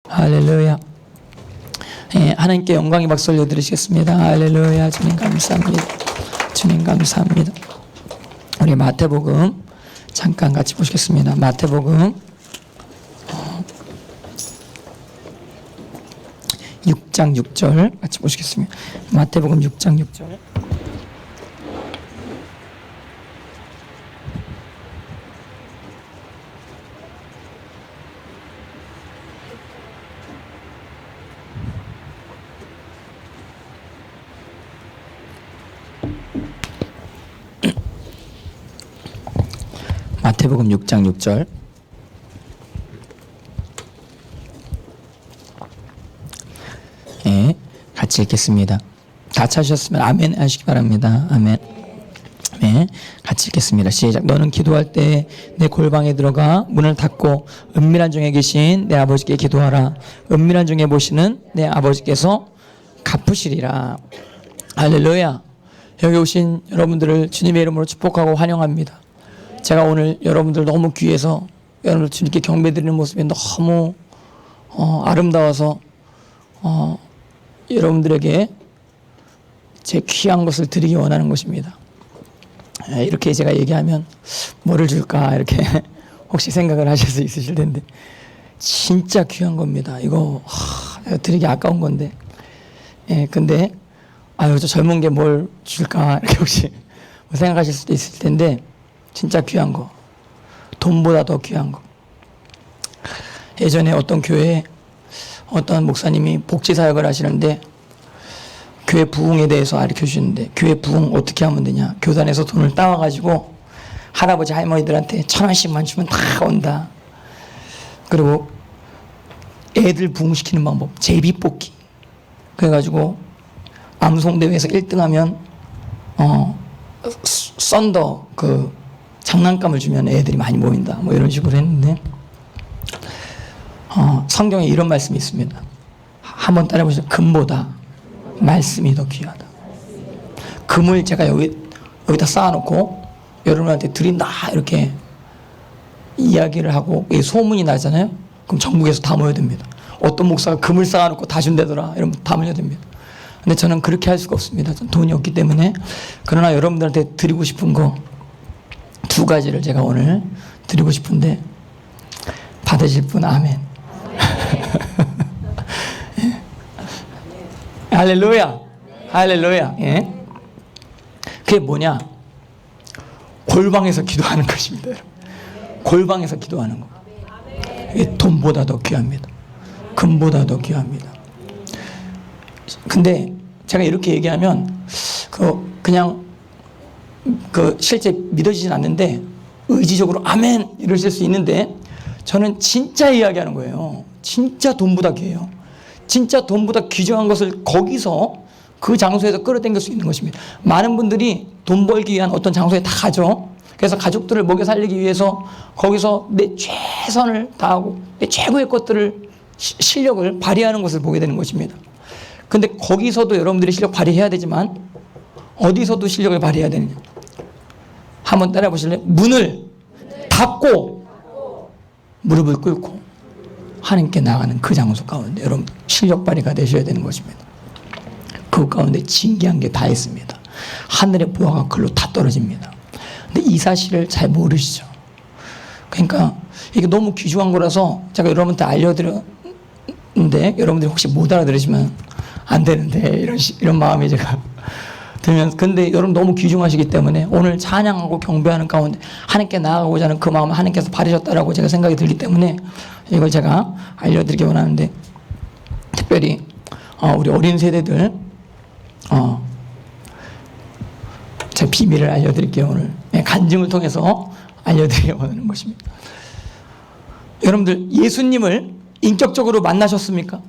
할렐루야. 예, 하나님께 영광의 박수 올려드리시겠습니다. 할렐루야. 주님 감사합니다. 주님 감사합니다. 우리 마태복음 잠깐 같이 보시겠습니다. 마태복음 6장 6절 같이 보시겠습니다. 마태복음 6장 6절. 마태복음 6장 6절. 예, 같이 읽겠습니다. 다 찾으셨으면 아멘 하시기 바랍니다. 아멘. 네, 같이 읽겠습니다. 시작. 너는 기도할 때 내 골방에 들어가 문을 닫고 은밀한 중에 계신 내 아버지께 기도하라. 은밀한 중에 보시는 내 아버지께서 갚으시리라. 할렐루야. 여기 오신 여러분들을 주님의 이름으로 축복하고 환영합니다. 제가 오늘 여러분들 너무 귀해서 여러분들 주님께 경배드리는 모습이 너무 아름다워서 여러분들에게 제 귀한 것을 드리기 원하는 것입니다. 이렇게 제가 얘기하면 뭐를 줄까 이렇게 혹시 생각을 하실 수 있으실 텐데 진짜 귀한 겁니다. 이거 드리기 아까운 건데 근데 저 젊은 게 뭘 줄까 이렇게 혹시 생각하실 수도 있을 텐데 진짜 귀한 거, 돈보다 더 귀한 거. 예전에 어떤 교회에 어떤 목사님이 복지사역을 하시는데 교회 부흥에 대해서 가르쳐 주시는데 교회 부흥 어떻게 하면 되냐. 교단에서 돈을 따와가지고 할아버지 할머니들한테 1,000원씩만 주면 다 온다. 그리고 애들 부흥시키는 방법, 제비뽑기. 그래가지고 암송대회에서 1등하면 썬더 그 장난감을 주면 애들이 많이 모인다. 뭐 이런 식으로 했는데 성경에 이런 말씀이 있습니다. 한번 따라해보시죠. 금보다 말씀이 더 귀하다. 금을 제가 여기다 쌓아놓고 여러분한테 드린다 이렇게 이야기를 하고 소문이 나잖아요. 그럼 전국에서 다 모여듭니다. 어떤 목사가 금을 쌓아놓고 다 준다더라 이러면 다 모여듭니다. 근데 저는 그렇게 할 수가 없습니다. 저는 돈이 없기 때문에. 그러나 여러분들한테 드리고 싶은 거 두 가지를 제가 오늘 드리고 싶은데 받으실 분 아멘. 할렐루야. 할렐루야. 예. 그게 뭐냐? 골방에서 기도하는 것입니다. 여러분. 골방에서 기도하는 거. 이게 돈보다 더 귀합니다. 금보다 더 귀합니다. 근데 제가 이렇게 얘기하면 그냥 실제 믿어지진 않는데 의지적으로 아멘 이러실 수 있는데 저는 진짜 이야기하는 거예요. 진짜 돈보다 귀해요. 진짜 돈보다 귀중한 것을 거기서 그 장소에서 끌어당길 수 있는 것입니다. 많은 분들이 돈 벌기 위한 어떤 장소에 다 가죠. 그래서 가족들을 먹여 살리기 위해서 거기서 내 최선을 다하고 내 최고의 것들을 실력을 발휘하는 것을 보게 되는 것입니다. 근데 거기서도 여러분들이 실력 발휘해야 되지만 어디서도 실력을 발휘해야 되느냐. 한번 따라해 보실래요? 문을 닫고 무릎을 꿇고 하나님께 나가는 그 장소 가운데 여러분 실력 발휘가 되셔야 되는 것입니다. 그 가운데 신기한 게 다 있습니다. 하늘의 보화가 글로 다 떨어집니다. 근데 이 사실을 잘 모르시죠. 그러니까 이게 너무 귀중한 거라서 제가 여러분한테 알려드렸는데 여러분들이 혹시 못 알아들으시면 안 되는데 이런 마음이 제가 들면 근데 여러분 너무 귀중하시기 때문에 오늘 찬양하고 경배하는 가운데 하나님께 나아가고자 하는 그 마음을 하나님께서 바르셨다라고 제가 생각이 들기 때문에 이걸 제가 알려드리기 원하는데 특별히 우리 어린 세대들 제 비밀을 알려드릴게요. 오늘 간증을 통해서 알려드리기 원하는 것입니다. 여러분들 예수님을 인격적으로 만나셨습니까?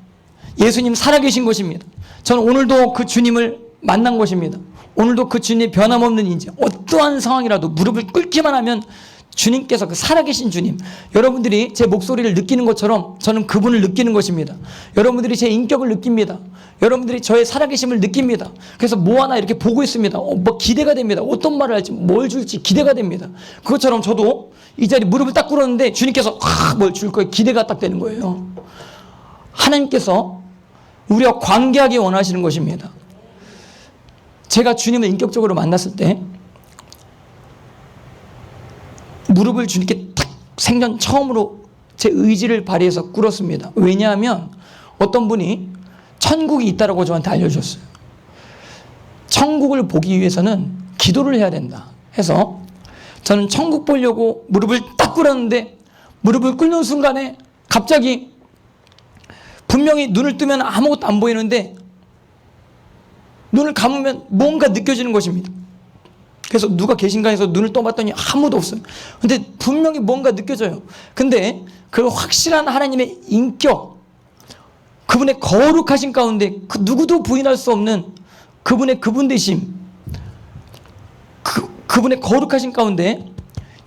예수님 살아계신 것입니다. 저는 오늘도 그 주님을 만난 것입니다. 오늘도 그 주님의 변함없는 인재, 어떠한 상황이라도 무릎을 꿇기만 하면 주님께서 그 살아계신 주님, 여러분들이 제 목소리를 느끼는 것처럼 저는 그분을 느끼는 것입니다. 여러분들이 제 인격을 느낍니다. 여러분들이 저의 살아계심을 느낍니다. 그래서 뭐 하나 이렇게 보고 있습니다. 뭐 기대가 됩니다. 어떤 말을 할지, 뭘 줄지 기대가 됩니다. 그것처럼 저도 이 자리 무릎을 딱 꿇었는데 주님께서 뭘 줄 거예요. 기대가 딱 되는 거예요. 하나님께서 우리와 관계하기 원하시는 것입니다. 제가 주님을 인격적으로 만났을 때 무릎을 주님께 딱 생전 처음으로 제 의지를 발휘해서 꿇었습니다. 왜냐하면 어떤 분이 천국이 있다고 저한테 알려주셨어요. 천국을 보기 위해서는 기도를 해야 된다 해서 저는 천국 보려고 무릎을 딱 꿇었는데 무릎을 꿇는 순간에 갑자기 분명히 눈을 뜨면 아무것도 안 보이는데 눈을 감으면 뭔가 느껴지는 것입니다. 그래서 누가 계신가 해서 눈을 떠봤더니 아무도 없어요. 근데 분명히 뭔가 느껴져요. 근데 그 확실한 하나님의 인격, 그분의 거룩하신 가운데 그 누구도 부인할 수 없는 그분의 그분되심, 그분의 거룩하신 가운데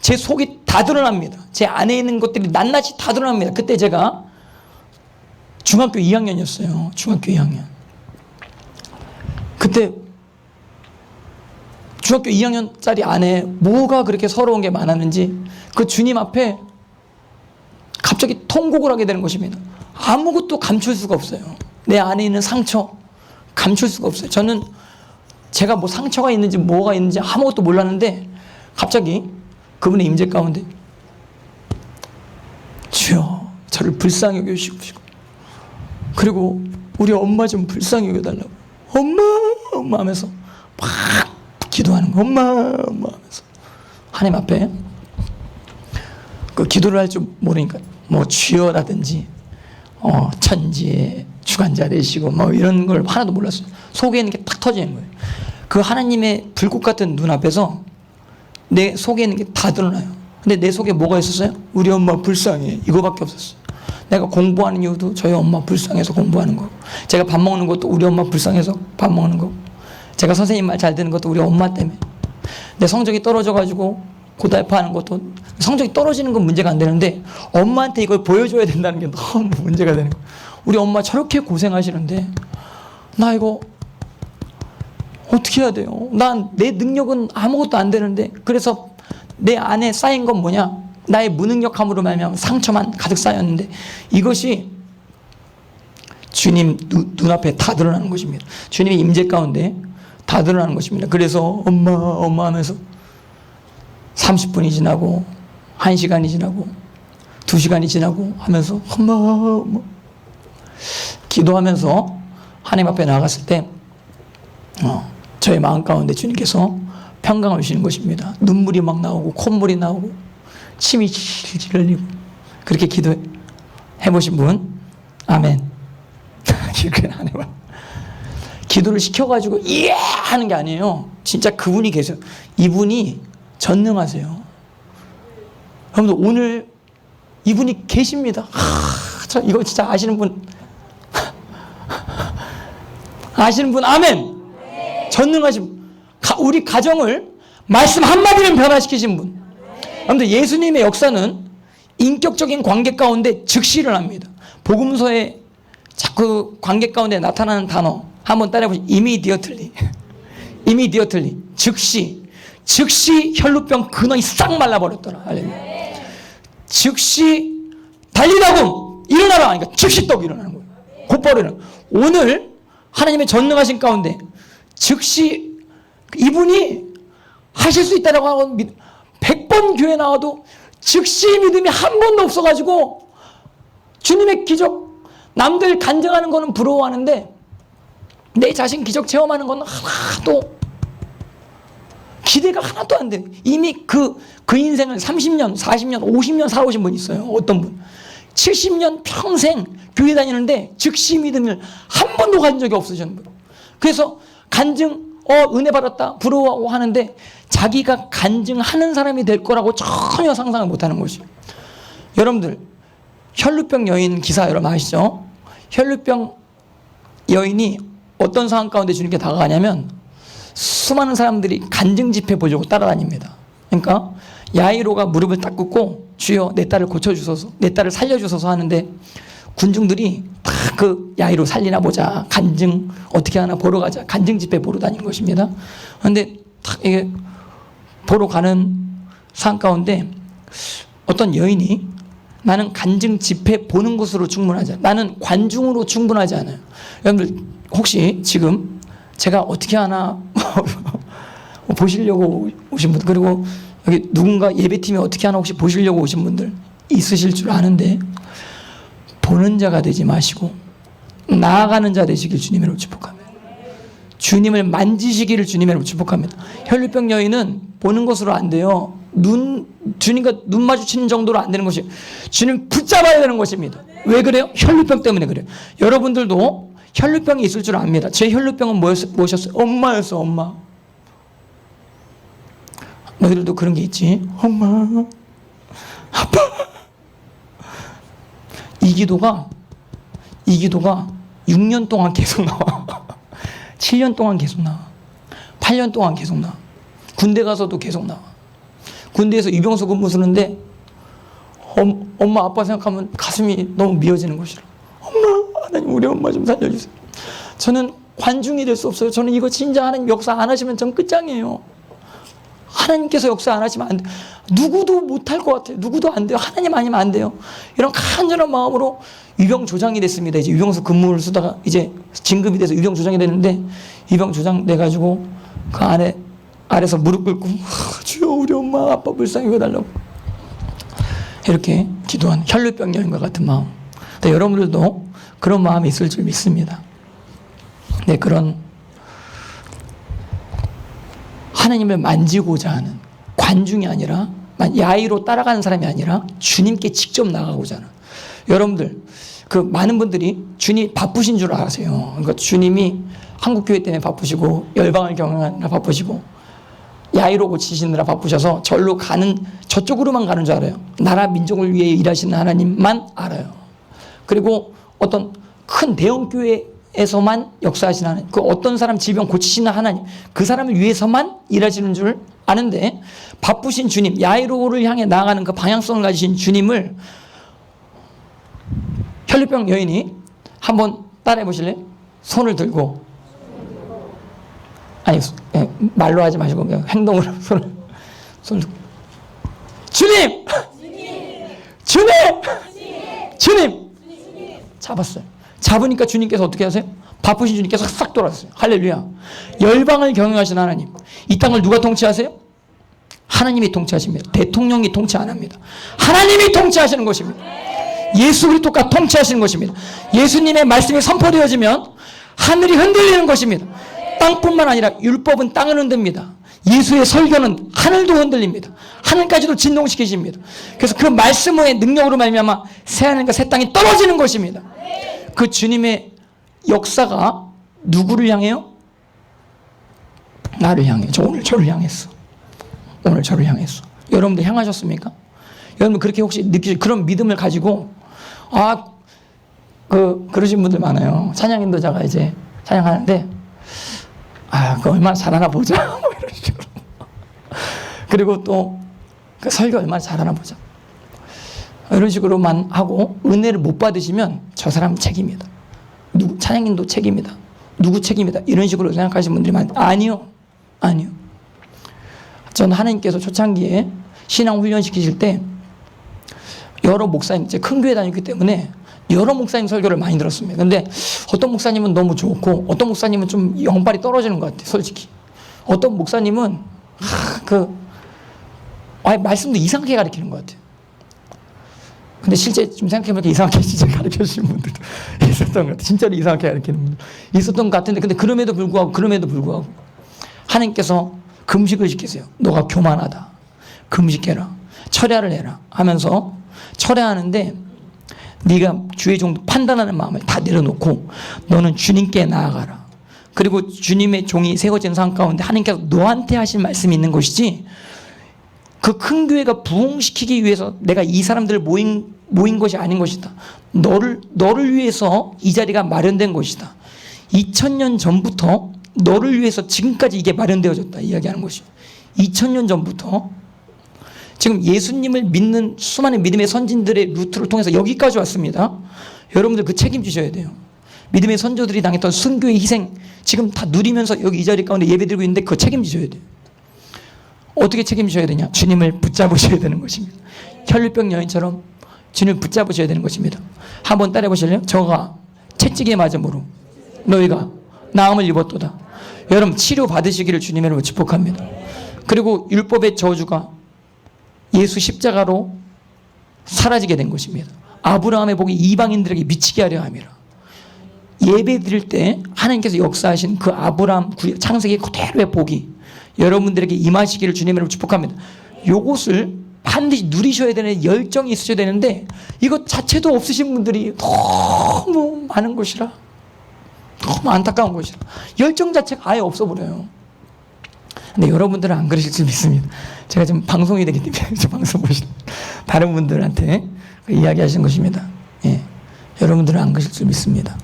제 속이 다 드러납니다. 제 안에 있는 것들이 낱낱이 다 드러납니다. 그때 제가 중학교 2학년이었어요. 중학교 2학년. 그때 중학교 2학년짜리 안에 뭐가 그렇게 서러운 게 많았는지 그 주님 앞에 갑자기 통곡을 하게 되는 것입니다. 아무것도 감출 수가 없어요. 내 안에 있는 상처 감출 수가 없어요. 저는 제가 뭐 상처가 있는지 뭐가 있는지 아무것도 몰랐는데 갑자기 그분의 임재 가운데 주여 저를 불쌍히 여겨주시고 그리고 우리 엄마 좀 불쌍히 여겨달라고 엄마 하면서 막 기도하는 거 엄마 하면서 하나님 앞에 그 기도를 할 줄 모르니까 뭐 주여라든지 천지의 주관자 되시고 뭐 이런 걸 하나도 몰랐어요. 속에 있는 게 딱 터지는 거예요. 그 하나님의 불꽃 같은 눈 앞에서 내 속에 있는 게 다 드러나요. 근데 내 속에 뭐가 있었어요? 우리 엄마 불쌍해 이거밖에 없었어요. 내가 공부하는 이유도 저희 엄마 불쌍해서 공부하는 거고, 제가 밥 먹는 것도 우리 엄마 불쌍해서 밥 먹는 거고, 제가 선생님 말 잘 듣는 것도 우리 엄마 때문에, 내 성적이 떨어져가지고 고달파하는 것도 성적이 떨어지는 건 문제가 안 되는데 엄마한테 이걸 보여줘야 된다는 게 너무 문제가 되는 거예요. 우리 엄마 저렇게 고생하시는데 나 이거 어떻게 해야 돼요? 난 내 능력은 아무것도 안 되는데, 그래서 내 안에 쌓인 건 뭐냐? 나의 무능력함으로 말미암아 상처만 가득 쌓였는데 이것이 주님 눈앞에 다 드러나는 것입니다. 주님의 임재 가운데 다 드러나는 것입니다. 그래서 엄마 하면서 30분이 지나고 1시간이 지나고 2시간이 지나고 하면서 엄마 기도하면서 하나님 앞에 나갔을 때 저의 마음 가운데 주님께서 평강을 주시는 것입니다. 눈물이 막 나오고 콧물이 나오고 침이 질질 흘리고. 그렇게 기도해 보신 분? 아멘. 기도를 안 해봐. 기도를 시켜가지고 예 하는 게 아니에요. 진짜 그분이 계세요. 이분이 전능하세요. 여러분들 오늘 이분이 계십니다. 이거 진짜 아시는 분 아시는 분 아멘. 전능하신 우리 가정을 말씀 한마디면 변화시키신 분. 여러분들 예수님의 역사는 인격적인 관계 가운데 즉시 일어납니다. 복음서에 자꾸 관계 가운데 나타나는 단어 한번 따라해보시죠. 이미디어틀리 즉시 혈루병 근원이 싹 말라버렸더라. 할렐루야. 즉시 달리다고 일어나라 하니까 즉시 떡 일어나는 거예요. 곧바로 일어나는 거예요. 오늘 하나님의 전능하신 가운데 즉시 이분이 하실 수 있다라고 하고 100번 교회 나와도 즉시 믿음이 한 번도 없어가지고 주님의 기적, 남들 간증하는 거는 부러워하는데 내 자신 기적 체험하는 건 하나도 기대가 하나도 안 돼. 이미 그 인생을 30년, 40년, 50년 살아오신 분 있어요. 어떤 분 70년 평생 교회 다니는데 즉시 믿음을 한 번도 가진 적이 없으신 분. 그래서 간증 은혜 받았다 부러워하고 하는데 자기가 간증하는 사람이 될 거라고 전혀 상상을 못하는 것이에요. 여러분들 혈루병 여인 기사 여러분 아시죠? 혈루병 여인이 어떤 상황 가운데 주님께 다가가냐면 수많은 사람들이 간증 집회 보려고 따라다닙니다. 그러니까 야이로가 무릎을 딱 꿇고 주여 내 딸을 고쳐주소서, 내 딸을 살려주소서 하는데 군중들이 다 그 야이로 살리나 보자, 간증 어떻게 하나 보러 가자, 간증 집회 보러 다니는 것입니다. 그런데 딱 이게 보러 가는 상황 가운데 어떤 여인이 나는 간증 집회 보는 것으로 충분하지 않아요. 나는 관중으로 충분하지 않아요. 여러분들 혹시 지금 제가 어떻게 하나 보시려고 오신 분들, 그리고 여기 누군가 예배팀이 어떻게 하나 혹시 보시려고 오신 분들 있으실 줄 아는데, 보는 자가 되지 마시고 나아가는 자 되시길 주님으로 축복합니다. 주님을 만지시기를 주님으로 축복합니다. 혈류병 여인은 보는 것으로 안 돼요. 주님과 눈 마주치는 정도로 안 되는 것이, 주님 붙잡아야 되는 것입니다. 왜 그래요? 혈류병 때문에 그래요. 여러분들도 혈류병이 있을 줄 압니다. 제 혈류병은 뭐였어요? 엄마였어, 엄마. 너희들도 그런 게 있지? 엄마, 아빠. 이 기도가 6년 동안 계속 나와. 7년 동안 계속 나와. 8년 동안 계속 나와. 군대 가서도 계속 나와. 군대에서 유병소 근무 쓰는데 엄마 아빠 생각하면 가슴이 너무 미어지는 것이라. 엄마, 하나님 우리 엄마 좀 살려주세요. 저는 관중이 될 수 없어요. 저는 이거 진짜 하나님 역사 안 하시면 전 끝장이에요. 하나님께서 역사 안 하시면 안 돼요. 누구도 못할 것 같아요. 누구도 안 돼요. 하나님 아니면 안 돼요. 이런 간절한 마음으로 유병 조장이 됐습니다. 이제 유병소 근무를 쓰다가 이제 진급이 돼서 유병 조장이 됐는데, 유병 조장 돼가지고 그 아래서 무릎 꿇고 주여 우리 엄마 아빠 불쌍히 여달라고 이렇게 기도한 혈류병 여인과 같은 마음. 네, 여러분들도 그런 마음이 있을 줄 믿습니다. 네, 그런 하나님을 만지고자 하는 관중이 아니라, 야의로 따라가는 사람이 아니라 주님께 직접 나가고자 하는. 여러분들, 그 많은 분들이 주님 바쁘신 줄 아세요. 그러니까 주님이 한국교회 때문에 바쁘시고, 열방을 경영하느라 바쁘시고, 야의로 고치시느라 바쁘셔서 절로 가는, 저쪽으로만 가는 줄 알아요. 나라 민족을 위해 일하시는 하나님만 알아요. 그리고 어떤 큰 대형 교회에서만 역사하시는 하나님, 그 어떤 사람 질병 고치시는 하나님, 그 사람을 위해서만 일하시는 줄 아는데, 바쁘신 주님, 야이로를 향해 나아가는 그 방향성을 가지신 주님을 혈류병 여인이 한번 따라해 보실래요? 손을 들고, 아니 말로 하지 마시고 그냥 행동으로 손을 들고, 주님! 주님! 주님! 잡았어요. 잡으니까 주님께서 어떻게 하세요? 바쁘신 주님께서 싹 돌아왔어요. 할렐루야. 열방을 경영하신 하나님, 이 땅을 누가 통치하세요? 하나님이 통치하십니다. 대통령이 통치 안 합니다. 하나님이 통치하시는 것입니다. 예수 그리스도가 통치하시는 것입니다. 예수님의 말씀이 선포되어지면 하늘이 흔들리는 것입니다. 땅뿐만 아니라 율법은 땅을 흔듭니다. 예수의 설교는 하늘도 흔들립니다. 하늘까지도 진동시키십니다. 그래서 그 말씀의 능력으로 말미암아 새 하늘과 새 땅이 떨어지는 것입니다. 그 주님의 역사가 누구를 향해요? 나를 향해. 오늘 저를 향했어. 오늘 저를 향했어. 여러분들 향하셨습니까? 여러분 그렇게 혹시 그런 믿음을 가지고 그러신 분들 많아요. 찬양 인도자가 이제 찬양하는데 그 얼마나 잘하나 보자. 뭐 이런 식으로. 그리고 또 그 설교 얼마나 잘하나 보자. 이런 식으로만 하고 은혜를 못 받으시면 저 사람 책임이다. 누구 찬양인도 책임이다. 누구 책임이다. 이런 식으로 생각하시는 분들이 아니요. 저는 하나님께서 초창기에 신앙 훈련시키실 때 여러 목사님, 제 큰 교회 다녔기 때문에 여러 목사님 설교를 많이 들었습니다. 근데 어떤 목사님은 너무 좋고 어떤 목사님은 좀 영발이 떨어지는 것 같아요. 솔직히. 어떤 목사님은 말씀도 이상하게 가르치는 것 같아요. 근데 실제 좀 생각해보니까 이상하게 진짜 가르쳐 주신 분들도 있었던 것 같아요. 진짜로 이상하게 가르치는 분들 있었던 것 같은데, 근데 그럼에도 불구하고 하나님께서 금식을 시키세요. 너가 교만하다. 금식해라. 철야를 해라. 하면서 철야하는데 네가 주의 종도 판단하는 마음을 다 내려놓고 너는 주님께 나아가라. 그리고 주님의 종이 세워진 상황 가운데 하나님께서 너한테 하신 말씀이 있는 것이지, 그 큰 교회가 부흥시키기 위해서 내가 이 사람들을 모인 것이 아닌 것이다. 너를 위해서 이 자리가 마련된 것이다. 2000년 전부터 너를 위해서 지금까지 이게 마련되어졌다 이야기하는 것이죠. 2000년 전부터 지금 예수님을 믿는 수많은 믿음의 선진들의 루트를 통해서 여기까지 왔습니다. 여러분들 그 책임지셔야 돼요. 믿음의 선조들이 당했던 순교의 희생 지금 다 누리면서 여기 이 자리 가운데 예배드리고 있는데 그거 책임지셔야 돼요. 어떻게 책임지셔야 되냐? 주님을 붙잡으셔야 되는 것입니다. 혈류병 여인처럼 주님을 붙잡으셔야 되는 것입니다. 한번 따라해 보실래요? 저가 채찍에 맞음으로 너희가 나음을 입었도다. 여러분 치료 받으시기를 주님의 이름으로 축복합니다. 그리고 율법의 저주가 예수 십자가로 사라지게 된 것입니다. 아브라함의 복이 이방인들에게 미치게 하려 함이라. 예배 드릴 때 하나님께서 역사하신 그 아브라함 창세기 그대로의 복이 여러분들에게 임하시기를 주님의 이름으로 축복합니다. 요것을 반드시 누리셔야 되는 열정이 있으셔야 되는데 이것 자체도 없으신 분들이 너무 많은 것이라, 너무 안타까운 것이라 열정 자체가 아예 없어버려요. 근데 여러분들은 안 그러실 줄 믿습니다. 제가 지금 방송이 되기 때문에 방송 보시는 다른 분들한테 이야기하시는 것입니다. 예. 여러분들은 안 그러실 줄 믿습니다.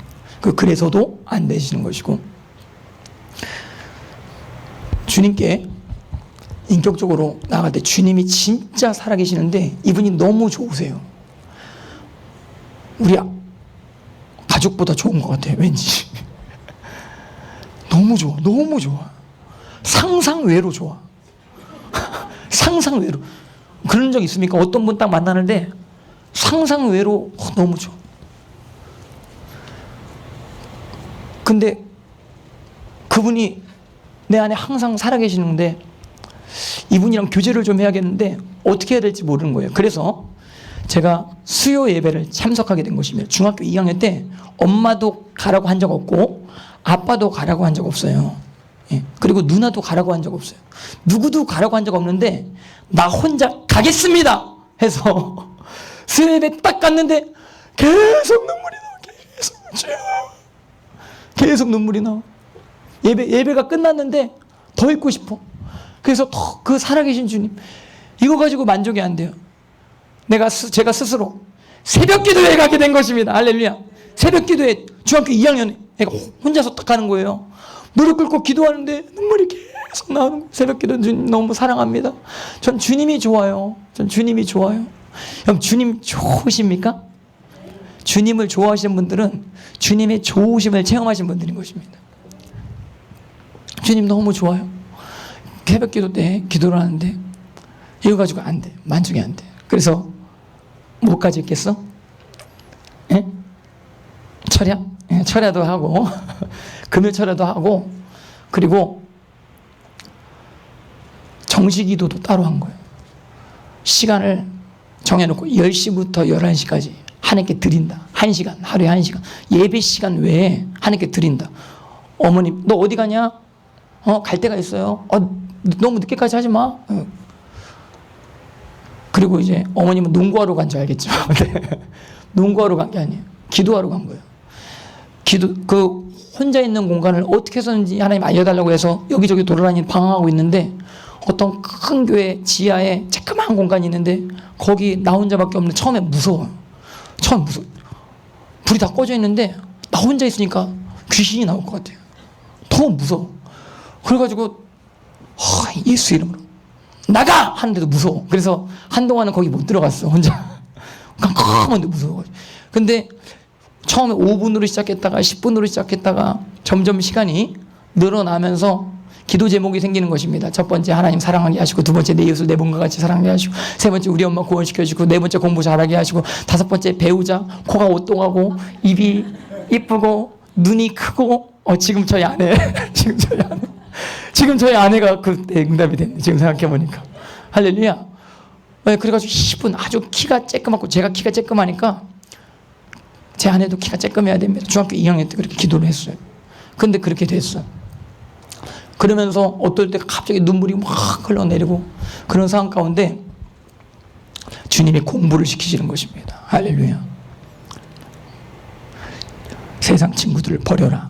그래서도 안 되시는 것이고, 주님께 인격적으로 나갈 때 주님이 진짜 살아계시는데 이분이 너무 좋으세요. 우리 가족보다 좋은 것 같아요. 왠지 너무 좋아, 너무 좋아. 상상외로 좋아. 상상외로. 그런 적 있습니까? 어떤 분 딱 만나는데 상상외로 너무 좋아. 근데 그분이 내 안에 항상 살아계시는데 이분이랑 교제를 좀 해야겠는데 어떻게 해야 될지 모르는 거예요. 그래서 제가 수요 예배를 참석하게 된 것입니다. 중학교 2학년 때 엄마도 가라고 한 적 없고 아빠도 가라고 한 적 없어요. 예. 그리고 누나도 가라고 한 적 없어요. 누구도 가라고 한 적 없는데 나 혼자 가겠습니다 해서 수요 예배 딱 갔는데 계속 눈물이 나와. 계속 눈물이 나와. 예배가 끝났는데 더 있고 싶어. 그래서 더 그 살아계신 주님, 이거 가지고 만족이 안 돼요. 제가 스스로 새벽 기도회 가게 된 것입니다. 할렐루야. 새벽 기도회 중학교 2학년에 애가 혼자서 딱 가는 거예요. 무릎 꿇고 기도하는데 눈물이 계속 나오는 거예요. 새벽 기도 주님 너무 사랑합니다. 전 주님이 좋아요. 전 주님이 좋아요. 그럼 주님 좋으십니까? 주님을 좋아하시는 분들은 주님의 좋으심을 체험하신 분들인 것입니다. 주님 너무 좋아요. 새벽 기도 때 기도를 하는데 이거 가지고 안 돼. 만족이 안 돼. 그래서 뭐까지 있겠어? 예? 철야? 예, 철야도 하고 금요 철야도 하고, 그리고 정식 기도도 따로 한 거예요. 시간을 정해놓고 10시부터 11시까지 하나님께 드린다. 1시간, 하루에 1시간. 예배 시간 외에 하나님께 드린다. 어머님, 너 어디 가냐? 갈 데가 있어요. 너무 늦게까지 하지 마. 그리고 이제 어머님은 농구하러 간 줄 알겠죠. 농구하러 간 게 아니에요. 기도하러 간 거예요. 그 혼자 있는 공간을 어떻게 해서든지 하나님 알려달라고 해서 여기저기 돌아다니는 방황하고 있는데 어떤 큰 교회 지하에 쬐끄만 공간이 있는데 거기 나 혼자밖에 없는데 처음에 무서워요. 처음 무서워. 불이 다 꺼져 있는데 나 혼자 있으니까 귀신이 나올 것 같아요. 더 무서워. 그래가지고 예수 이름으로 나가! 하는데도 무서워. 그래서 한동안은 거기 못 들어갔어. 혼자 깜깜한데 무서워. 근데 처음에 5분으로 시작했다가 10분으로 시작했다가 점점 시간이 늘어나면서 기도 제목이 생기는 것입니다. 첫 번째 하나님 사랑하게 하시고, 두 번째 내 이웃을 내 몸과 같이 사랑하게 하시고, 세 번째 우리 엄마 구원시켜주고, 네 번째 공부 잘하게 하시고, 다섯 번째 배우자, 코가 오똑하고 입이 이쁘고 눈이 크고. 지금 저희 아내 지금 저희 아내가 그때 응답이 됐네. 지금 생각해보니까. 할렐루야. 그래가지고 10분 아주 키가 쬐끄맣고 제가 키가 쬐끄마니까 제 아내도 키가 쬐끄매야 됩니다. 중학교 2학년 때 그렇게 기도를 했어요. 근데 그렇게 됐어요. 그러면서 어떨 때 갑자기 눈물이 막 흘러내리고 그런 상황 가운데 주님이 공부를 시키시는 것입니다. 할렐루야. 세상 친구들을 버려라.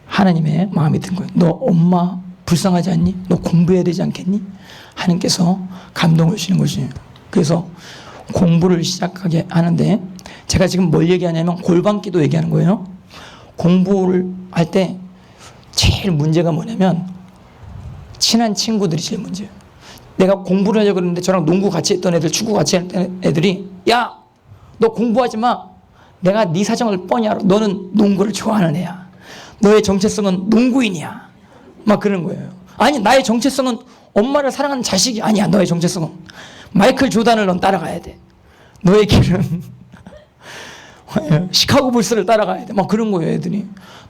하나님의 마음이 든 거예요. 너 엄마 불쌍하지 않니? 너 공부해야 되지 않겠니? 하나님께서 감동을 주시는 것이에요. 그래서 공부를 시작하게 하는데 제가 지금 뭘 얘기하냐면 골방기도 얘기하는 거예요. 공부를 할 때 제일 문제가 뭐냐면 친한 친구들이 제일 문제예요. 내가 공부를 하려고 그러는데 저랑 농구 같이 했던 애들, 축구 같이 했던 애들이 야, 너 공부하지 마. 내가 네 사정을 뻔히 알아. 너는 농구를 좋아하는 애야. 너의 정체성은 농구인이야. 막 그런 거예요. 아니, 나의 정체성은 엄마를 사랑하는 자식이 아니야. 너의 정체성은 마이클 조단을 넌 따라가야 돼. 너의 길은 시카고 불스를 따라가야 돼. 막 그런 거예요, 애들이.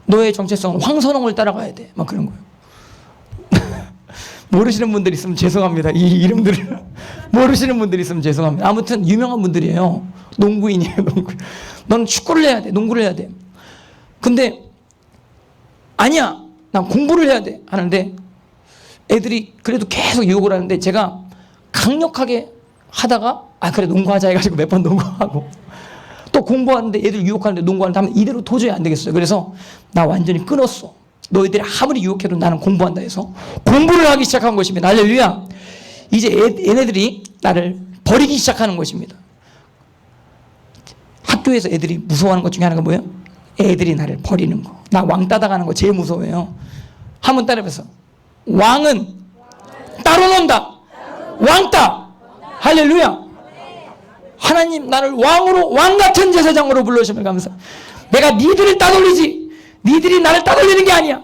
너의 정체성은 황선홍을 따라가야 돼. 막 그런 거예요. 모르시는 분들 있으면 죄송합니다. 이 이름들을 모르시는 분들 있으면 죄송합니다. 아무튼 유명한 분들이에요. 농구인이에요, 농구. 너는 축구를 해야 돼, 농구를 해야 돼. 근데 아니야, 난 공부를 해야 돼 하는데 애들이 그래도 계속 유혹을 하는데 제가 강력하게 하다가 그래 농구하자 해가지고 몇 번 농구하고 또 공부하는데 애들 유혹하는데 농구하는데 하면 이대로 도저히 안 되겠어요. 그래서 나 완전히 끊었어. 너희들이 아무리 유혹해도 나는 공부한다 해서 공부를 하기 시작한 것입니다. 할렐루야. 이제 얘네들이 나를 버리기 시작하는 것입니다. 학교에서 애들이 무서워하는 것 중에 하나가 뭐예요? 애들이 나를 버리는 거. 나 왕따 당하는 거 제일 무서워해요. 한번 따라해서 왕은 따로 논다. 왕따. 할렐루야. 하나님 나를 왕으로, 왕 같은 제사장으로 불러주시면 감사. 내가 니들을 따돌리지 니들이 나를 따돌리는 게 아니야.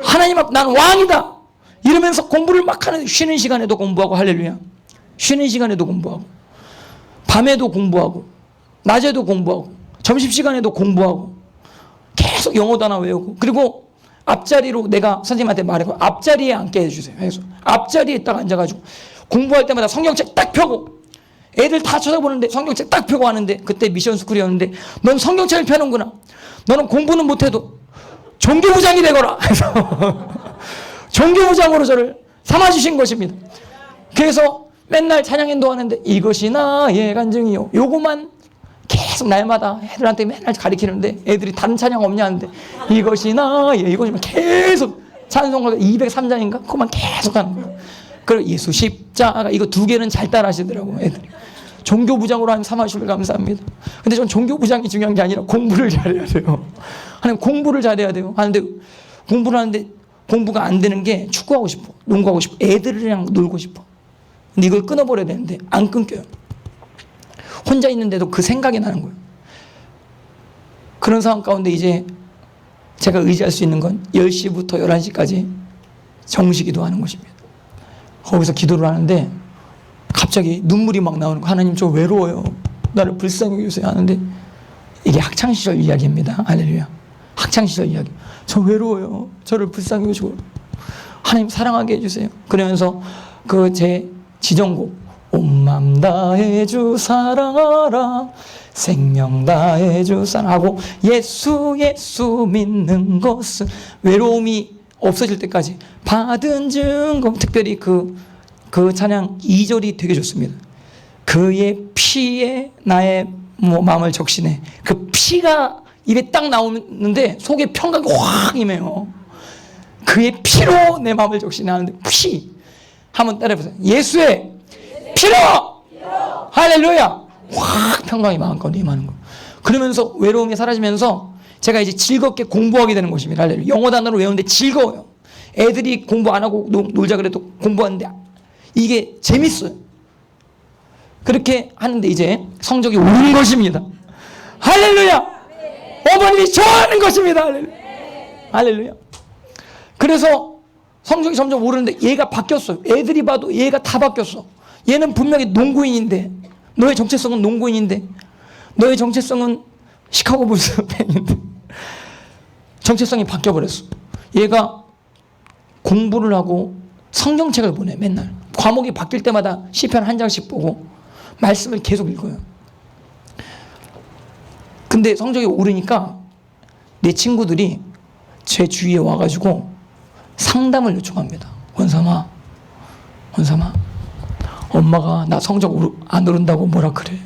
하나님 앞 나는 왕이다 이러면서 공부를 막 하는, 쉬는 시간에도 공부하고, 할렐루야. 쉬는 시간에도 공부하고, 밤에도 공부하고, 낮에도 공부하고, 점심시간에도 공부하고, 계속 영어 단어 외우고, 그리고 앞자리로 내가 선생님한테 말하고 앞자리에 앉게 해주세요. 그래서 앞자리에 딱 앉아가지고 공부할 때마다 성경책 딱 펴고, 애들 다 쳐다보는데 성경책 딱 펴고 하는데, 그때 미션 스쿨이었는데 넌 성경책을 펴는구나. 너는 공부는 못해도 종교부장이 되거라. 그래서 종교부장으로 저를 삼아주신 것입니다. 그래서 맨날 찬양인도 하는데 이것이 나의 간증이요. 요거만 계속 날마다 애들한테 맨날 가르치는데 애들이 다른 찬양 없냐 하는데 이것이 나의, 이것이면 계속 찬송가 203장인가? 그것만 계속 하는 거예요. 그리고 예수 십자가 이거 두 개는 잘 따라 하시더라고요, 애들이. 종교부장으로 하나님 삼아주시면 감사합니다. 근데 전 종교부장이 중요한 게 아니라 공부를 잘해야 돼요. 하나님 공부를 잘해야 돼요. 하는데 공부를 하는데 공부가 안 되는 게 축구하고 싶어, 농구하고 싶어, 애들이랑 놀고 싶어. 근데 이걸 끊어버려야 되는데 안 끊겨요. 혼자 있는데도 그 생각이 나는 거예요. 그런 상황 가운데 이제 제가 의지할 수 있는 건 10시부터 11시까지 정시기도 하는 것입니다. 거기서 기도를 하는데 갑자기 눈물이 막 나오는 거. 하나님 저 외로워요. 나를 불쌍히 여기세요 하는데 이게 학창시절 이야기입니다. 할렐루야. 학창시절 이야기. 저 외로워요. 저를 불쌍히 여기시고 하나님 사랑하게 해주세요. 그러면서 그 제 지정곡 온 맘 다해 주 사랑하라 생명 다해 주 사랑하고 예수 예수 믿는 것은 외로움이 없어질 때까지 받은 증거. 특별히 그 찬양 2절이 되게 좋습니다. 그의 피에 나의 마음을 적시네. 그 피가 입에 딱 나오는데 속에 평강이 확 임해요. 그의 피로 내 마음을 적시네 하는데 피. 한번 따라해보세요. 예수의 피로! 할렐루야! 확 평강이 마음껏 임하는 거예요. 그러면서 외로움이 사라지면서 제가 이제 즐겁게 공부하게 되는 것입니다. 할렐루야. 영어 단어를 외우는데 즐거워요. 애들이 공부 안 하고 놀자 그래도 공부하는데 이게 재밌어요. 그렇게 하는데 이제 성적이 오르는 것입니다. 할렐루야. 어머님이 좋아하는 것입니다. 할렐루야. 할렐루야. 그래서 성적이 점점 오르는데 얘가 바뀌었어요. 애들이 봐도 얘가 다 바뀌었어. 얘는 분명히 농구인인데, 너의 정체성은 농구인인데, 너의 정체성은 시카고 불스 팬인데 정체성이 바뀌어버렸어. 얘가 공부를 하고 성경책을 보내. 맨날 과목이 바뀔 때마다 시편 한 장씩 보고 말씀을 계속 읽어요. 근데 성적이 오르니까 내 친구들이 제 주위에 와가지고 상담을 요청합니다. 원삼아 엄마가 나 성적 안 오른다고 뭐라 그래.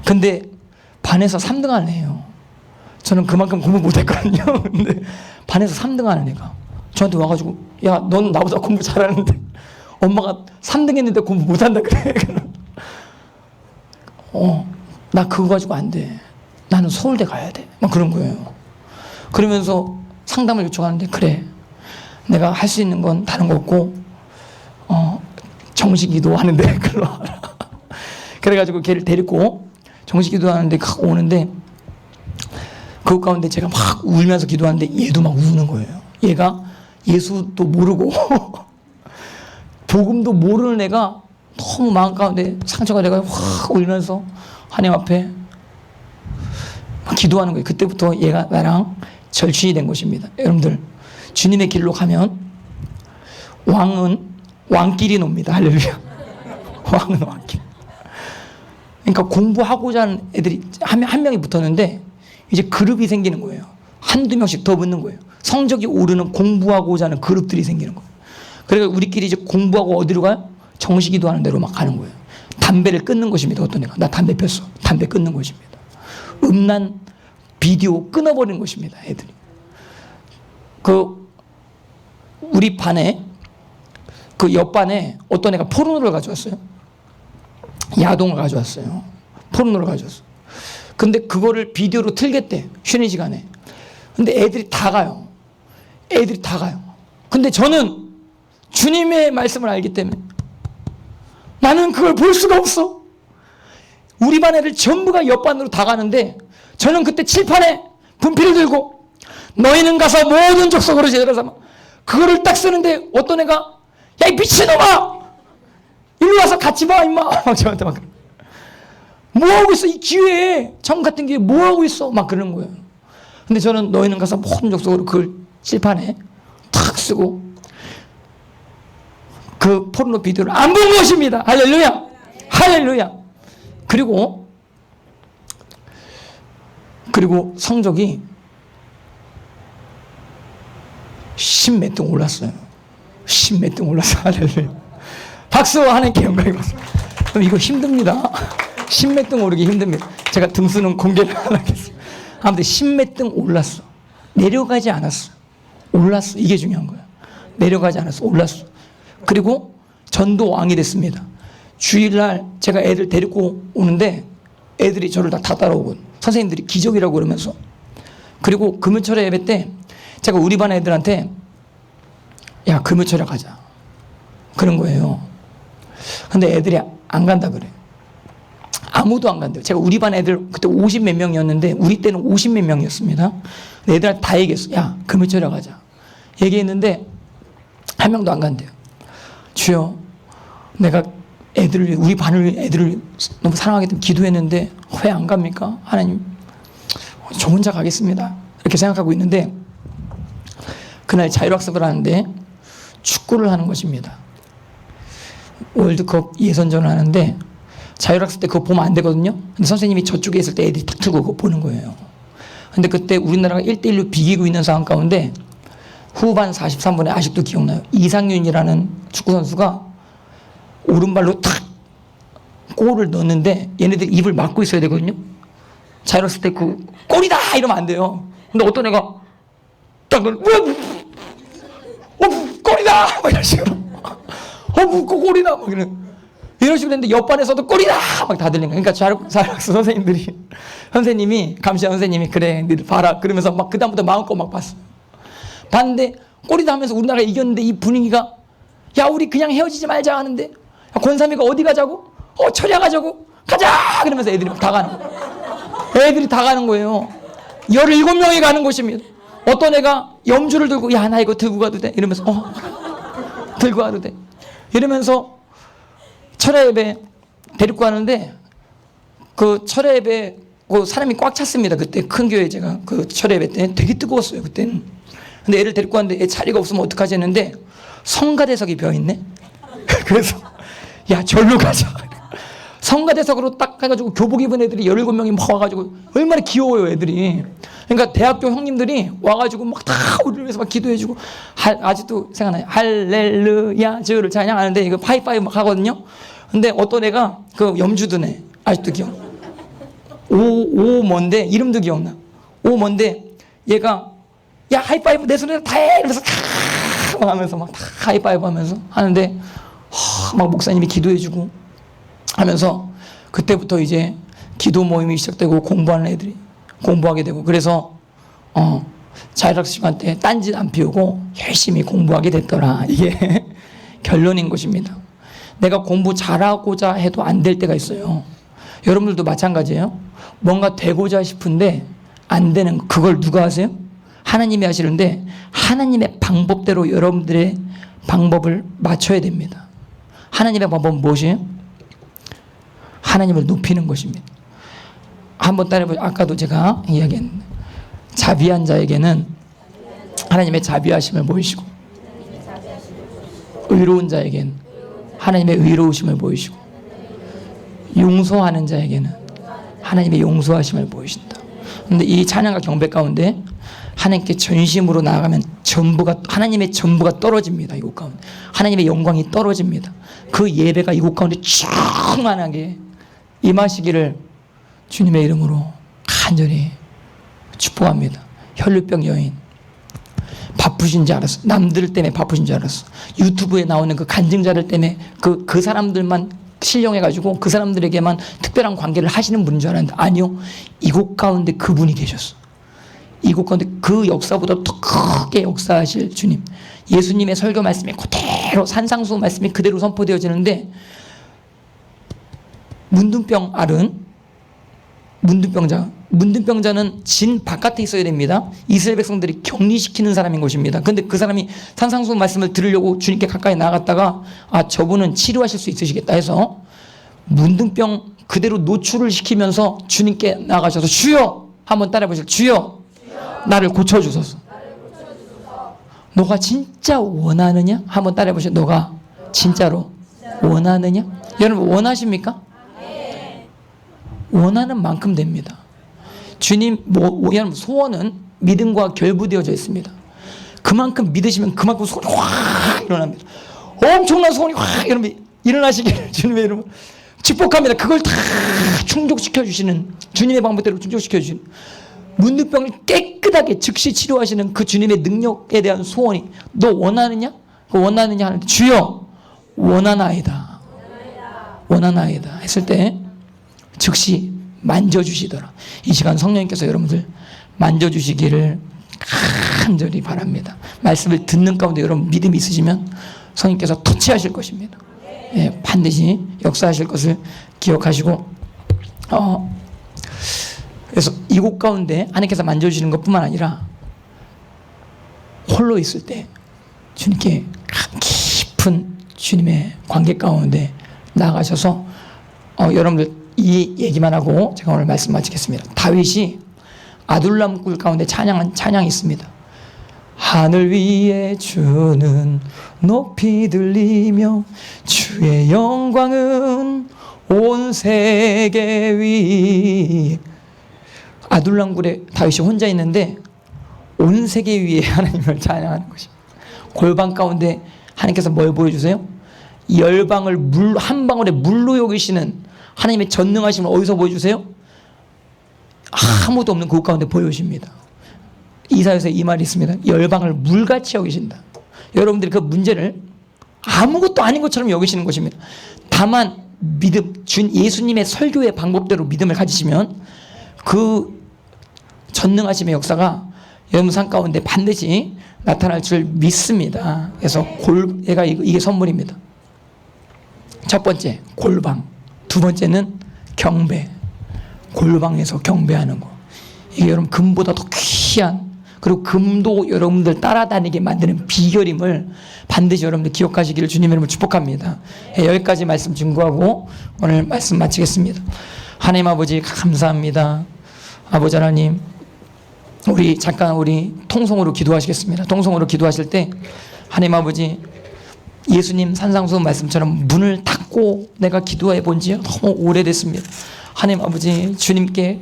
근데 반에서 3등 하는 애예요. 저는 그만큼 공부 못했거든요. 근데 반에서 3등 하는 애가 저한테 와가지고 야, 넌 나보다 공부 잘하는데 엄마가 3등 했는데 공부 못한다 그래. 나 그거 가지고 안 돼. 나는 서울대 가야 돼. 막 그런 거예요. 그러면서 상담을 요청하는데 그래. 내가 할 수 있는 건 다른 거 없고 정식기도 하는데 글로 와라. 그래가지고 걔를 데리고 정식기도 하는데 오는데 그 가운데 제가 막 울면서 기도하는데 얘도 막 우는 거예요. 얘가 예수도 모르고 복음도 모르는 애가 너무 마음 가운데 상처가 내가 확 울면서 하나님 앞에 막 기도하는 거예요. 그때부터 얘가 나랑 절친이 된 것입니다. 여러분들, 주님의 길로 가면 왕은 왕끼리 놉니다. 할렐루야. 왕은 왕끼리. 그러니까 공부하고자 하는 애들이 한 명이 붙었는데 이제 그룹이 생기는 거예요. 한두 명씩 더 붙는 거예요. 성적이 오르는 공부하고자 하는 그룹들이 생기는 거예요. 그래서 우리끼리 이제 공부하고 어디로 가요? 정시기도 하는 대로 막 가는 거예요. 담배를 끊는 것입니다. 어떤 애가. 나 담배 폈어. 담배 끊는 것입니다. 음란 비디오 끊어버리는 것입니다. 애들이. 우리 반에 그 옆반에 어떤 애가 포르노를 가져왔어요. 야동을 가져왔어요. 포르노를 가져왔어요. 근데 그거를 비디오로 틀겠대. 쉬는 시간에. 근데 애들이 다 가요. 애들이 다 가요. 근데 저는 주님의 말씀을 알기 때문에 나는 그걸 볼 수가 없어. 우리 반 애들 전부가 옆반으로 다 가는데 저는 그때 칠판에 분필을 들고 너희는 가서 모든 족속으로 제대로 삼아. 그거를 딱 쓰는데 어떤 애가 야, 이 미친놈아! 일로 와서 같이 봐, 임마! 막 저한테 막. 뭐하고 있어? 이 기회에, 참 같은 기회에 뭐하고 있어? 막 그러는 거예요. 근데 저는 너희는 가서 모든 족속으로 그걸 칠판에 탁 쓰고 그 포르노 비디오를 안 본 것입니다. 할렐루야! 할렐루야! 그리고 성적이 10몇 등 올랐어요. 10몇 등 올랐어요. 할렐루야. 박수 하나님께 영광이 받습니다. 이거 힘듭니다. 10몇 등 오르기 힘듭니다. 제가 등수는 공개를 안 하겠습니다. 아무튼 10몇 등 올랐어. 내려가지 않았어. 올랐어. 이게 중요한 거야. 내려가지 않았어. 올랐어. 그리고 전도왕이 됐습니다. 주일날 제가 애들 데리고 오는데 애들이 저를 다 따라오고 선생님들이 기적이라고 그러면서 그리고 금요철에 예배 때 제가 우리 반 애들한테 야, 금요철에 가자. 그런 거예요. 근데 애들이 안 간다 그래. 아무도 안 간대요. 제가 우리 반 애들 그때 50 몇 명이었는데 우리 때는 50 몇 명이었습니다. 근데 애들한테 다 얘기했어. 야, 금요철에 가자. 얘기했는데 한 명도 안 간대요. 주여, 내가 우리 반을 애들을 너무 사랑하기 때문에 기도했는데 왜 안 갑니까? 하나님, 저 혼자 가겠습니다. 이렇게 생각하고 있는데 그날 자율학습을 하는데 축구를 하는 것입니다. 월드컵 예선전을 하는데 자율학습 때 그거 보면 안 되거든요. 근데 선생님이 저쪽에 있을 때 애들이 탁 틀고 그거 보는 거예요. 근데 그때 우리나라가 1대1로 비기고 있는 상황 가운데 후반 43분에 아직도 기억나요. 이상윤이라는 축구 선수가 오른발로 탁 골을 넣었는데 얘네들 입을 막고 있어야 되거든요. 자율학습 때 그 골이다 이러면 안 돼요. 근데 어떤 애가 딱 골이다 막 이런 식으로 골이다 막 이런 식으로 했는데 옆반에서도 골이다 막 다 들린 거예요. 그러니까 자율학습 선생님이 감시한 선생님이 그래 니들 봐라 그러면서 막 그다음부터 마음껏 막 봤는데 골이다 하면서 우리나라가 이겼는데 이 분위기가 야, 우리 그냥 헤어지지 말자 하는데 야, 권삼이가 어디 가자고? 철야 가자고? 가자! 그러면서 애들이 다 가는 거예요. 애들이 다 가는 거예요. 17명이 가는 곳입니다. 어떤 애가 염주를 들고 야, 나 이거 들고 가도 돼? 이러면서 들고 가도 돼? 이러면서 철야 예배 데리고 가는데 그 철야 예배 그 사람이 꽉 찼습니다. 그때 큰 교회 제가 그 철야 예배 때 되게 뜨거웠어요. 그때는. 근데 애를 데리고 왔는데 애 자리가 없으면 어떡하지 했는데 성가대석이 비어있네. 그래서 야, 절로 가자. 성가대석으로 딱 해가지고 교복 입은 애들이 17명이 막 와가지고 얼마나 귀여워요 애들이. 그러니까 대학교 형님들이 와가지고 막 다 우리를 위해서 막 기도해주고 아직도 생각나요. 할렐루야 주를 찬양하는데 이거 파이파이브 막 하거든요. 근데 어떤 애가 그 염주든 애 아직도 기억. 오 뭔데 이름도 기억나. 오 뭔데 얘가 야, 하이파이브 내 손에 다 해 이러면서 막 하면서 막 다 하이파이브 하면서 하는데 막 목사님이 기도해주고 하면서 그때부터 이제 기도 모임이 시작되고 공부하는 애들이 공부하게 되고 그래서 자율학습 시간 때 딴짓 안 피우고 열심히 공부하게 됐더라. 이게 결론인 것입니다. 내가 공부 잘하고자 해도 안 될 때가 있어요. 여러분들도 마찬가지예요. 뭔가 되고자 싶은데 안 되는 거. 그걸 누가 하세요? 하나님이 하시는데 하나님의 방법대로 여러분들의 방법을 맞춰야 됩니다. 하나님의 방법은 무엇이에요? 하나님을 높이는 것입니다. 한번 따라해보죠. 아까도 제가 이야기했는데 자비한 자에게는 하나님의 자비하심을 보이시고 의로운 자에게는 하나님의 의로우심을 보이시고 용서하는 자에게는 하나님의 용서하심을 보이신다. 그런데 이 찬양과 경배 가운데 하나님께 전심으로 나아가면 하나님의 전부가 떨어집니다. 이곳 가운데 하나님의 영광이 떨어집니다. 그 예배가 이곳 가운데 충만하게 임하시기를 주님의 이름으로 간절히 축복합니다. 혈루병 여인 바쁘신 줄 알았어. 남들 때문에 바쁘신 줄 알았어. 유튜브에 나오는 그 간증자들 때문에 그 사람들만 신령해가지고 그 사람들에게만 특별한 관계를 하시는 분인 줄 알았는데 아니요. 이곳 가운데 그분이 계셨어. 이곳 가운데 그 역사보다 더 크게 역사하실 주님. 예수님의 설교 말씀이 그대로 산상수 말씀이 그대로 선포되어지는데 문둥병 앓은 문둥병자는 진 바깥에 있어야 됩니다. 이스라엘 백성들이 격리시키는 사람인 것입니다. 그런데 그 사람이 산상수 말씀을 들으려고 주님께 가까이 나아갔다가 저분은 치료하실 수 있으시겠다 해서 문둥병 그대로 노출을 시키면서 주님께 나아가셔서 주여 한번 따라해 보세요. 주여 나를 고쳐주소서. 너가 진짜 원하느냐? 한번 따라해 보세요. 너가 진짜로 원하느냐? 여러분 원하십니까? 원하는 만큼 됩니다. 주님 여러분 소원은 믿음과 결부되어져 있습니다. 그만큼 믿으시면 그만큼 소원이 확 일어납니다. 엄청난 소원이 확 일어나시기를 주님의 이름으로 축복합니다. 그걸 다 충족시켜 주시는 주님의 방법대로 충족시켜 주시는 문둥병을 깨끗하게 즉시 치료하시는 그 주님의 능력에 대한 소원이 너 원하느냐? 원하느냐 하는데 주여 원하나이다. 원하나이다 했을 때 즉시 만져주시더라. 이 시간 성령님께서 여러분들 만져주시기를 간절히 바랍니다. 말씀을 듣는 가운데 여러분 믿음이 있으시면 성령님께서 터치하실 것입니다. 예, 반드시 역사하실 것을 기억하시고 그래서 이곳 가운데 하나님께서 만져주시는 것뿐만 아니라 홀로 있을 때 주님께 깊은 주님의 관계 가운데 나아가셔서 여러분들 이 얘기만 하고 제가 오늘 말씀 마치겠습니다. 다윗이 아둘람 굴 가운데 찬양한 찬양이 있습니다. 하늘 위에 주는 높이 들리며 주의 영광은 온 세계 위. 아둘람 굴에 다윗이 혼자 있는데 온 세계 위에 하나님을 찬양하는 것입니다. 골방 가운데 하나님께서 뭘 보여주세요? 열방을 한 방울의 물로 여기시는 하나님의 전능하심을 어디서 보여주세요? 아무도 없는 그 가운데 보여주십니다. 이사야서 이 말이 있습니다. 열방을 물같이 여기신다. 여러분들이 그 문제를 아무것도 아닌 것처럼 여기시는 것입니다. 다만 믿음, 예수님의 설교의 방법대로 믿음을 가지시면 그 전능하심의 역사가 여러분 삶 가운데 반드시 나타날 줄 믿습니다. 그래서 이게 선물입니다. 첫 번째 골방, 두 번째는 경배. 골방에서 경배하는 거. 이게 여러분 금보다 더 귀한, 그리고 금도 여러분들 따라다니게 만드는 비결임을 반드시 여러분들 기억하시기를 주님의 이름으로 축복합니다. 여기까지 말씀 증거하고 오늘 말씀 마치겠습니다. 하나님 아버지 감사합니다. 아버지 하나님, 우리 통성으로 기도하시겠습니다. 통성으로 기도하실 때 하나님 아버지, 예수님 산상수 말씀처럼 문을 닫고 내가 기도해 본 지 너무 오래됐습니다. 하나님 아버지, 주님께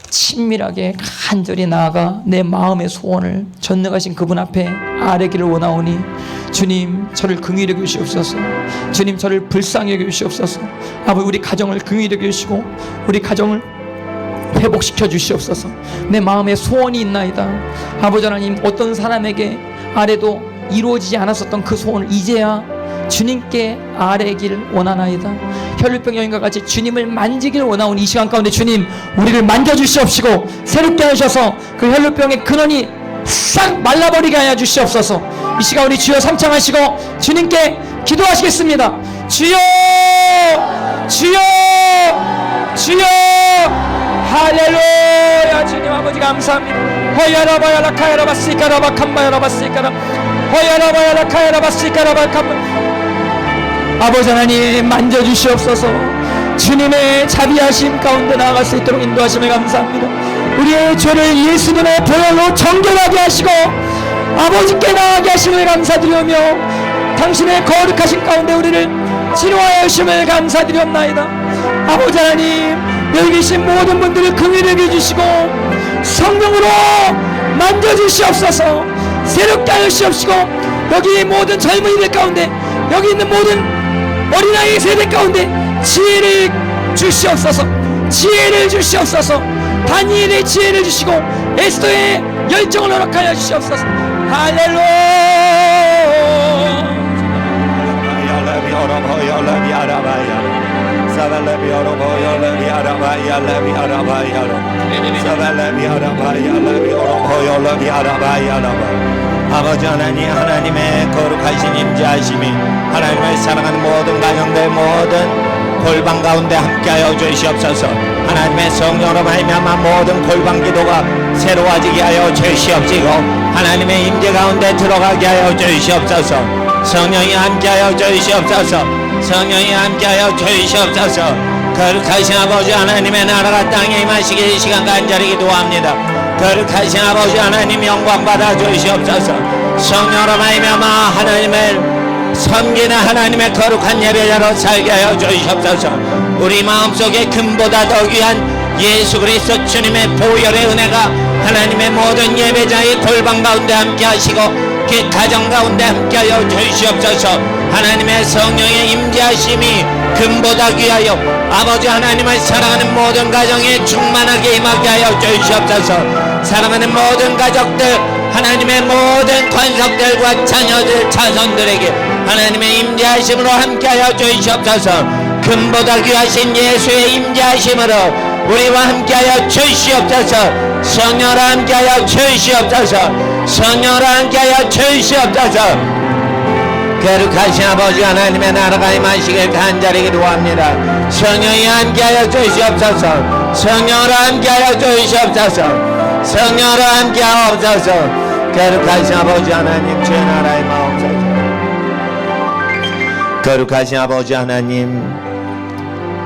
친밀하게 간절히 나아가 내 마음의 소원을 전능하신 그분 앞에 아뢰기를 원하오니 주님 저를 긍휼히 여겨 주시옵소서. 주님 저를 불쌍히 여겨 주시옵소서. 아버지, 우리 가정을 긍휼히 여겨 주시고 우리 가정을 회복시켜 주시옵소서. 내 마음에 소원이 있나이다. 아버지 하나님, 어떤 사람에게 아래도 이루어지지 않았었던 그 소원을 이제야 주님께 아뢰기를 원하나이다. 혈루병 여인과 같이 주님을 만지기를 원하오니 이 시간 가운데 주님 우리를 만져주시옵시고 새롭게 하셔서 그 혈루병의 근원이 싹 말라버리게 하여 주시옵소서. 이 시간 우리 주여 삼창하시고 주님께 기도하시겠습니다. 주여 주여 주여. 할렐루야. 주님 아버지 감사합니다. 허야라바야라 카야라바시카라바 캄바야라바시카라 허야라바야라 카야라바시카라바 캄바 아버지 하나님 만져주시옵소서. 주님의 자비하심 가운데 나아갈 수 있도록 인도하심을 감사합니다. 우리의 죄를 예수님의 보혈로 정결하게 하시고 아버지께 나아가게 하심을 감사드리며 당신의 거룩하신 가운데 우리를 치료하여 주심을 감사드리옵나이다. 아버지 하나님, 여기 계신 모든 분들을 긍휼히 여겨주시고 성령으로 만져주시옵소서. 새롭게 하여 주시옵시고 여기 모든 젊은이들 가운데, 여기 있는 모든 어린아이 세대 가운데 지혜를 주시옵소서. 지혜를 주시옵소서. 다니엘의 지혜를 주시고 에스더의 열정을 허락하여 주시옵소서. 할렐루야. 아버지 하나님, 하나님의 거룩하신 임재하심이 하나님의 사랑하는 모든 가정들 모든 골방 가운데 함께하여 주시옵소서. 하나님의 성령으로 말미암아 모든 골방 기도가 새로워지게 하여 주시옵시고 하나님의 임재 가운데 들어가게 하여 주시옵소서. 성령이 함께하여 주시옵소서. 성령이 함께하여 주시옵소서. 거룩하신 아버지 하나님의 나라가 땅에 임하시길 이 시간 간절히 기도합니다. 거룩하신 아버지 하나님 영광 받아 주시옵소서. 성령으로 말미암아 하나님을 섬기는 하나님의 거룩한 예배자로 살게 하여 주시옵소서. 우리 마음속에 금보다 더 귀한 예수 그리스도 주님의 보혈의 은혜가 하나님의 모든 예배자의 골방 가운데 함께 하시고 그 가정 가운데 함께 하여 주시옵소서. 하나님의 성령의 임재하심이 금보다 귀하여 아버지 하나님을 사랑하는 모든 가정에 충만하게 임하게 하여 주시옵소서. 사랑하는 모든 가족들, 하나님의 모든 권속들과 자녀들, 자손들에게 하나님의 임재하심으로 함께하여 주시옵소서. 금보다 귀하신 예수의 임재하심으로 우리와 함께하여 주시옵소서. 성령으로 함께하여 주시옵소서. 성령으로 함께하여 주시옵소서. 거룩하신 아버지 하나님의 나라가 임하시길 간절히 기도합니다. 성령이 함께하여 주시옵소서. 성령으로 함께하여 주시옵소서. 성령으로 함께하옵소서. 거룩하신 아버지 하나님, 주의 나라의 마옵소서. 거룩하신 아버지 하나님,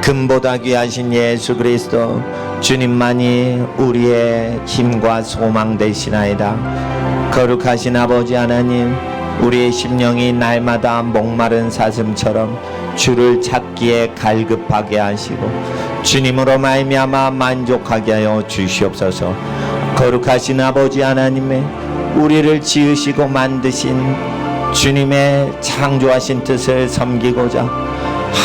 금보다 귀하신 예수 그리스도 주님만이 우리의 힘과 소망 되시나이다. 거룩하신 아버지 하나님, 우리의 심령이 날마다 목마른 사슴처럼 주를 찾기에 갈급하게 하시고 주님으로 말미암아 만족하게 하여 주시옵소서. 거룩하신 아버지 하나님의 우리를 지으시고 만드신 주님의 창조하신 뜻을 섬기고자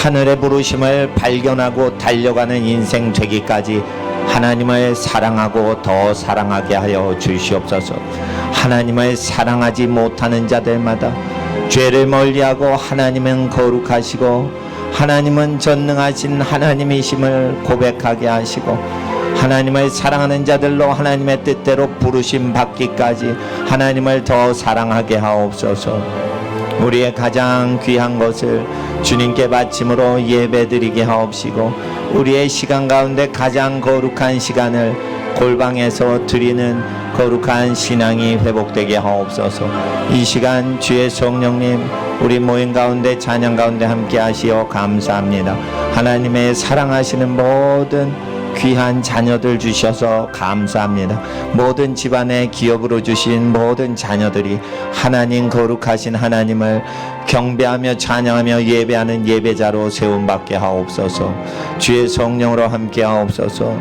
하늘의 부르심을 발견하고 달려가는 인생 되기까지 하나님을 사랑하고 더 사랑하게 하여 주시옵소서. 하나님을 사랑하지 못하는 자들마다 죄를 멀리하고 하나님은 거룩하시고 하나님은 전능하신 하나님이심을 고백하게 하시고 하나님을 사랑하는 자들로 하나님의 뜻대로 부르심 받기까지 하나님을 더 사랑하게 하옵소서. 우리의 가장 귀한 것을 주님께 바침으로 예배드리게 하옵시고 우리의 시간 가운데 가장 거룩한 시간을 골방에서 드리는 거룩한 신앙이 회복되게 하옵소서. 이 시간 주의 성령님 우리 모임 가운데 찬양 가운데 함께 하시어 감사합니다. 하나님의 사랑하시는 모든 귀한 자녀들 주셔서 감사합니다. 모든 집안의 기업으로 주신 모든 자녀들이 하나님 거룩하신 하나님을 경배하며 찬양하며 예배하는 예배자로 세움받게 하옵소서. 주의 성령으로 함께 하옵소서.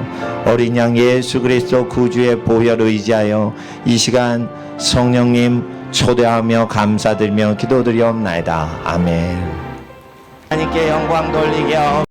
어린 양 예수 그리스도 구주의 보혈 의지하여 이 시간 성령님 초대하며 감사드리며 기도드리옵나이다. 아멘. 하나님께 영광 돌리게 하옵소서.